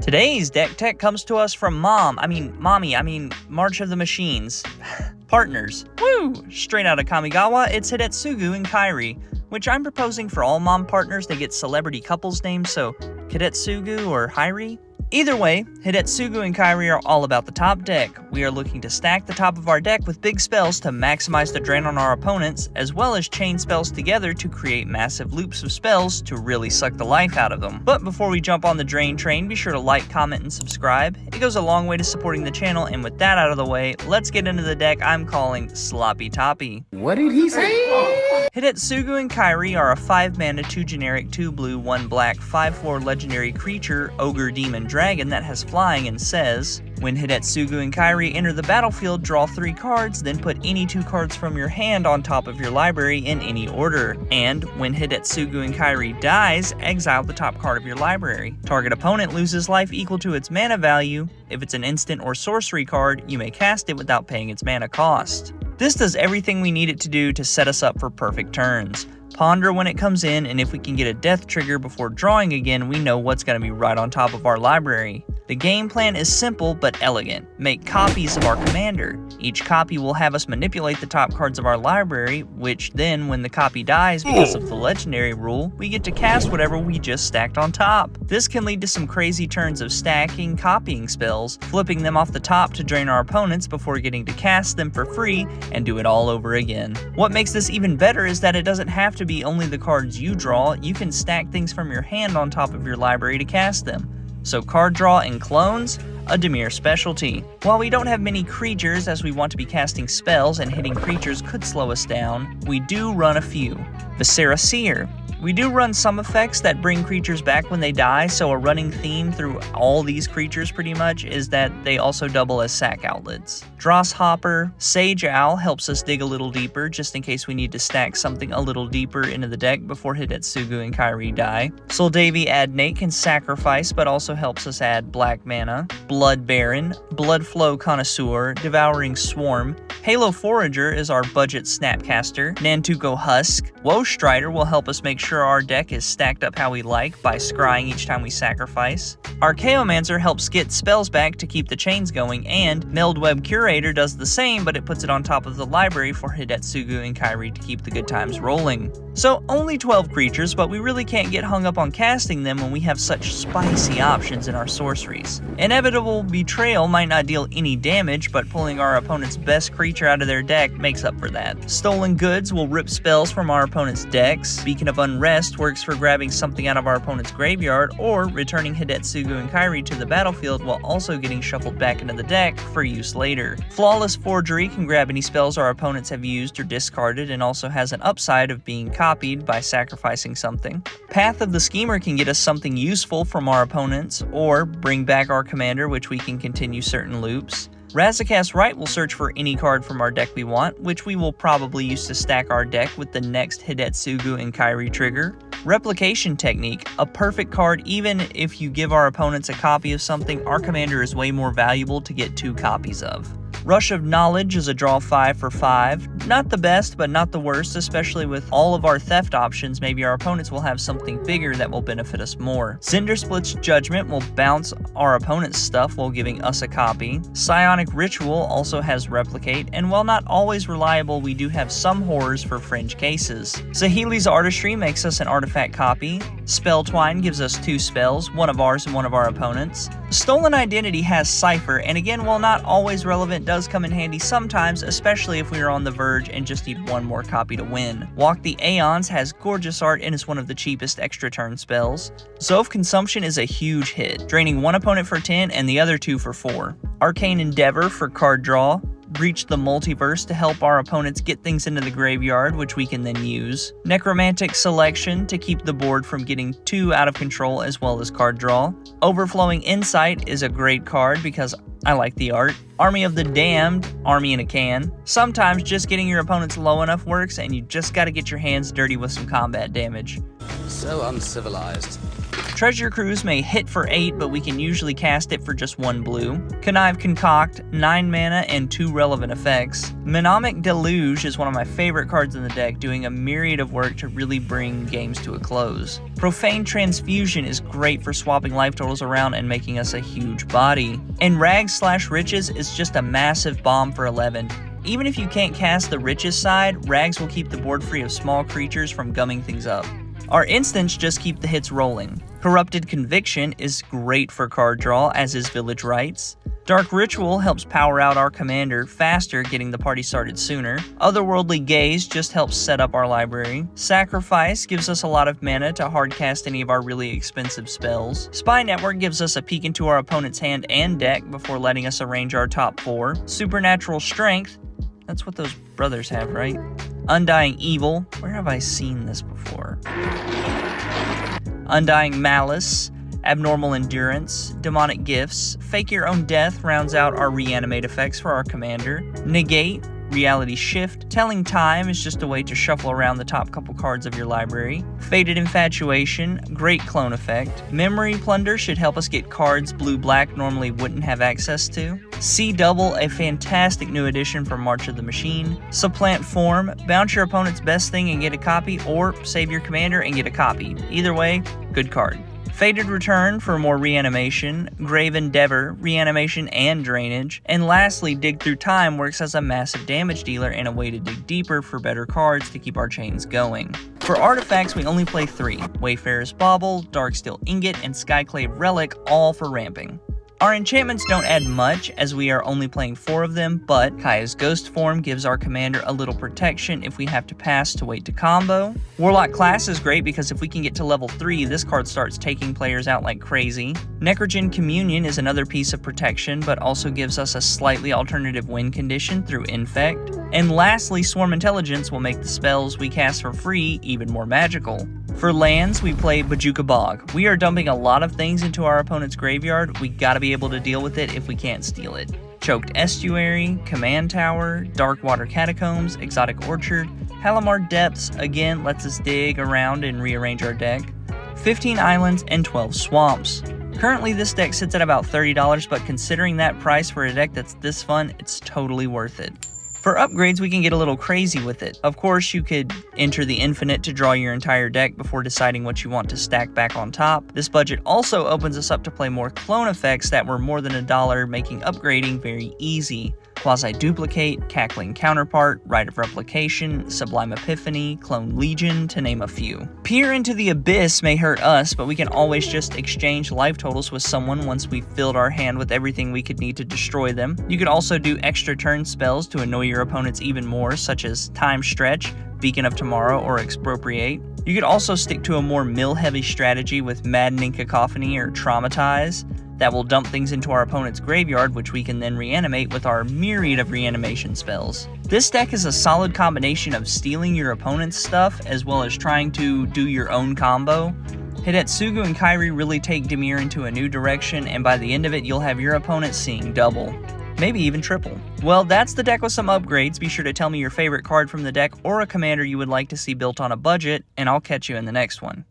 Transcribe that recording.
Today's deck tech comes to us from March of the Machines. Partners. Woo! Straight out of Kamigawa, it's Hidetsugu and Kairi, which I'm proposing for all mom partners they get celebrity couples names, so Hidetsugu or Hairi. Either way, Hidetsugu and Kairi are all about the top deck. We are looking to stack the top of our deck with big spells to maximize the drain on our opponents, as well as chain spells together to create massive loops of spells to really suck the life out of them. But before we jump on the drain train, be sure to like, comment, and subscribe. It goes a long way to supporting the channel, and with that out of the way, let's get into the deck I'm calling Sloppy Toppy. What did he say? Hidetsugu and Kairi are a 5-mana, 2 generic, 2 blue, 1 black, 5/4 legendary creature, ogre, demon, dragon that has flying and says, when Hidetsugu and Kairi enter the battlefield, draw 3 cards, then put any 2 cards from your hand on top of your library in any order. And when Hidetsugu and Kairi dies, exile the top card of your library. Target opponent loses life equal to its mana value. If it's an instant or sorcery card, you may cast it without paying its mana cost. This does everything we need it to do to set us up for perfect turns. Ponder when it comes in, and if we can get a death trigger before drawing again, we know what's going to be right on top of our library. The game plan is simple but elegant. Make copies of our commander. Each copy will have us manipulate the top cards of our library, which then, when the copy dies because of the legendary rule, we get to cast whatever we just stacked on top. This can lead to some crazy turns of stacking, copying spells, flipping them off the top to drain our opponents before getting to cast them for free and do it all over again. What makes this even better is that it doesn't have to be only the cards you draw. You can stack things from your hand on top of your library to cast them. So card draw and clones, a Demir specialty. While we don't have many creatures as we want to be casting spells and hitting creatures could slow us down, we do run a few. Viscera Seer. We do run some effects that bring creatures back when they die, so a running theme through all these creatures pretty much is that they also double as sack outlets. Dross Hopper, Sage Owl helps us dig a little deeper just in case we need to stack something a little deeper into the deck before Hidetsugu and Kairi die. Soldavi Adnate can sacrifice but also helps us add black mana. Blood Baron, Blood Flow Connoisseur, Devouring Swarm. Halo Forager is our budget snapcaster. Nantuko Husk. Woe Strider will help us make sure our deck is stacked up how we like by scrying each time we sacrifice. Archaeomancer helps get spells back to keep the chains going, and Meldweb Curator does the same, but it puts it on top of the library for Hidetsugu and Kairi to keep the good times rolling. So only 12 creatures, but we really can't get hung up on casting them when we have such spicy options in our sorceries. Inevitable Betrayal might not deal any damage, but pulling our opponent's best creature out of their deck makes up for that. Stolen Goods will rip spells from our opponent's decks. Beacon of Unrest works for grabbing something out of our opponent's graveyard or returning Hidetsugu and Kairi to the battlefield while also getting shuffled back into the deck for use later. Flawless Forgery can grab any spells our opponents have used or discarded and also has an upside of being copied by sacrificing something. Path of the Schemer can get us something useful from our opponents or bring back our commander, which we can continue certain loops. Razakast Right will search for any card from our deck we want, which we will probably use to stack our deck with the next Hidetsugu and Kairi trigger. Replication Technique, a perfect card even if you give our opponents a copy of something our commander is way more valuable to get 2 copies of. Rush of Knowledge is a draw 5 for 5. Not the best, but not the worst, especially with all of our theft options. Maybe our opponents will have something bigger that will benefit us more. Cindersplit's Judgment will bounce our opponent's stuff while giving us a copy. Psionic Ritual also has Replicate, and while not always reliable, we do have some horrors for fringe cases. Saheeli's Artistry makes us an artifact copy. Spell Twine gives us 2 spells, one of ours and one of our opponents. Stolen Identity has Cipher, and again, while not always relevant, does come in handy sometimes, especially if we are on the verge and just need one more copy to win. Walk the Aeons has gorgeous art and is one of the cheapest extra turn spells. Zoph Consumption is a huge hit, draining one opponent for 10 and the other 2 for 4. Arcane Endeavor for card draw. Breach the Multiverse to help our opponents get things into the graveyard, which we can then use. Necromantic Selection to keep the board from getting too out of control as well as card draw. Overflowing Insight is a great card because I like the art. Army of the Damned, Army in a Can. Sometimes just getting your opponents low enough works and you just gotta get your hands dirty with some combat damage. So uncivilized. Treasure Cruise may hit for 8, but we can usually cast it for just 1 blue. Connive Concoct, 9 mana and 2 relevant effects. Mnemonic Deluge is one of my favorite cards in the deck, doing a myriad of work to really bring games to a close. Profane Transfusion is great for swapping life totals around and making us a huge body. And Rags/Riches is just a massive bomb for 11. Even if you can't cast the Riches side, Rags will keep the board free of small creatures from gumming things up. Our instants just keep the hits rolling. Corrupted Conviction is great for card draw, as is Village Rites. Dark Ritual helps power out our commander faster, getting the party started sooner. Otherworldly Gaze just helps set up our library. Sacrifice gives us a lot of mana to hardcast any of our really expensive spells. Spy Network gives us a peek into our opponent's hand and deck before letting us arrange our top 4. Supernatural Strength, that's what those brothers have, right? Undying Evil, where have I seen this before? Undying Malice, Abnormal Endurance, Demonic Gifts, Fake Your Own Death rounds out our reanimate effects for our commander. Negate, Reality Shift, Telling Time is just a way to shuffle around the top couple cards of your library. Faded Infatuation, great clone effect. Memory Plunder should help us get cards blue-black normally wouldn't have access to. Sea Double, a fantastic new addition for March of the Machine. Supplant Form, bounce your opponent's best thing and get a copy, or save your commander and get a copy. Either way, good card. Faded Return for more reanimation, Grave Endeavor, reanimation and drainage, and lastly, Dig Through Time works as a massive damage dealer and a way to dig deeper for better cards to keep our chains going. For artifacts, we only play 3, Wayfarer's Bauble, Darksteel Ingot, and Skyclave Relic, all for ramping. Our enchantments don't add much, as we are only playing 4 of them, but Kaya's Ghost Form gives our commander a little protection if we have to pass to wait to combo. Warlock Class is great because if we can get to level 3, this card starts taking players out like crazy. Necrogen Communion is another piece of protection, but also gives us a slightly alternative win condition through Infect. And lastly, Swarm Intelligence will make the spells we cast for free even more magical. For lands, we play Bojuka Bog. We are dumping a lot of things into our opponent's graveyard. We gotta be able to deal with it if we can't steal it. Choked Estuary, Command Tower, Darkwater Catacombs, Exotic Orchard, Halimar Depths again lets us dig around and rearrange our deck. 15 islands and 12 swamps. Currently this deck sits at about $30, but considering that price for a deck that's this fun, it's totally worth it. For upgrades, we can get a little crazy with it. Of course, you could enter the infinite to draw your entire deck before deciding what you want to stack back on top. This budget also opens us up to play more clone effects that were more than $1, making upgrading very easy. Quasi-Duplicate, Cackling Counterpart, Rite of Replication, Sublime Epiphany, Clone Legion, to name a few. Peer into the Abyss may hurt us, but we can always just exchange life totals with someone once we've filled our hand with everything we could need to destroy them. You could also do extra turn spells to annoy your opponents even more, such as Time Stretch, Beacon of Tomorrow, or Expropriate. You could also stick to a more mill-heavy strategy with Maddening Cacophony or Traumatize. That will dump things into our opponent's graveyard, which we can then reanimate with our myriad of reanimation spells. This deck is a solid combination of stealing your opponent's stuff as well as trying to do your own combo. Hidetsugu and Kairi really take Dimir into a new direction, and by the end of it, you'll have your opponent seeing double. Maybe even triple. Well, that's the deck with some upgrades. Be sure to tell me your favorite card from the deck or a commander you would like to see built on a budget, and I'll catch you in the next one.